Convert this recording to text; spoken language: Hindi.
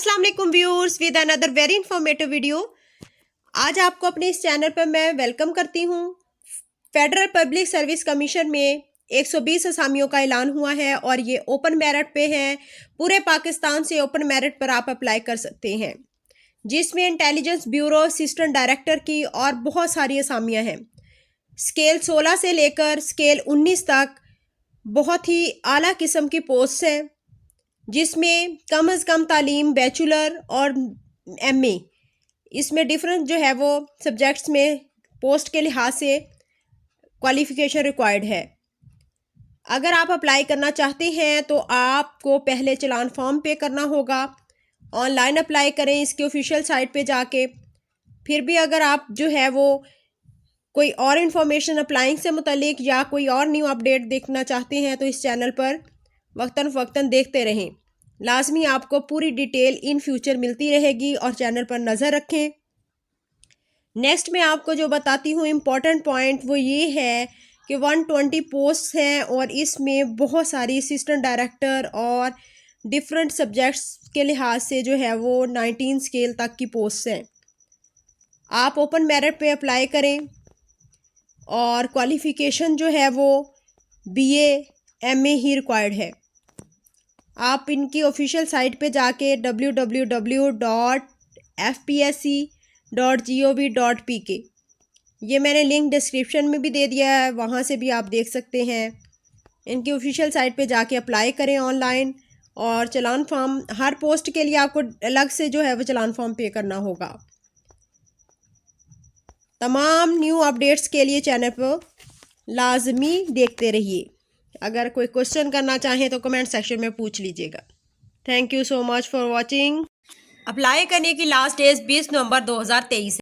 अस्सलाम वालेकुम viewers with another very informative video. आज आपको अपने इस चैनल पर मैं वेलकम करती हूँ। फेडरल पब्लिक सर्विस कमीशन में 120 असामियों का ऐलान हुआ है और ये ओपन मेरिट पे है। पूरे पाकिस्तान से ओपन मेरिट पर आप अप्लाई कर सकते हैं, जिसमें इंटेलिजेंस ब्यूरो असिस्टेंट डायरेक्टर की और बहुत सारी असामियाँ हैं। स्केल 16 से लेकर स्केल 19 तक बहुत ही आला किस्म की पोस्ट हैं, जिसमें कम से कम तालीम बैचलर और एमए, इसमें डिफरेंट जो है वो सब्जेक्ट्स में पोस्ट के लिहाज से क्वालिफ़िकेशन रिक्वायर्ड है। अगर आप अप्लाई करना चाहते हैं तो आपको पहले चलान फॉर्म पे करना होगा। ऑनलाइन अप्लाई करें इसके ऑफिशियल साइट पे जाके। फिर भी अगर आप जो है वो कोई और इन्फॉर्मेशन अप्लाइंग से मुतल्लिक या कोई और न्यू अपडेट देखना चाहते हैं तो इस चैनल पर वक्तन फ़वक्तन देखते रहें। लाजमी आपको पूरी डिटेल इन फ्यूचर मिलती रहेगी और चैनल पर नज़र रखें। नेक्स्ट मैं आपको जो बताती हूँ इम्पॉर्टेंट पॉइंट वो ये है कि 120 पोस्ट हैं और इसमें बहुत सारी असिस्टेंट डायरेक्टर और डिफरेंट सब्जेक्ट्स के लिहाज से जो है वो 19 स्केल तक की पोस्ट हैं। आप ओपन मेरिट पे अप्लाई करें और क्वालिफ़िकेशन जो है वो बीए एमए ही रिक्वायर्ड है। आप इनकी ऑफिशियल साइट पे जाके www.fpsc.gov.pk, ये मैंने लिंक डिस्क्रिप्शन में भी दे दिया है, वहाँ से भी आप देख सकते हैं। इनकी ऑफिशियल साइट पे जाके अप्लाई करें ऑनलाइन। और चलान फॉर्म हर पोस्ट के लिए आपको अलग से जो है वो चलान फॉर्म पे करना होगा। तमाम न्यू अपडेट्स के लिए चैनल पर लाजमी देखते रहिए। अगर कोई क्वेश्चन करना चाहें तो कमेंट सेक्शन में पूछ लीजिएगा। Thank you so much for watching. Apply करने की लास्ट डेट 20 नवंबर 2023 है।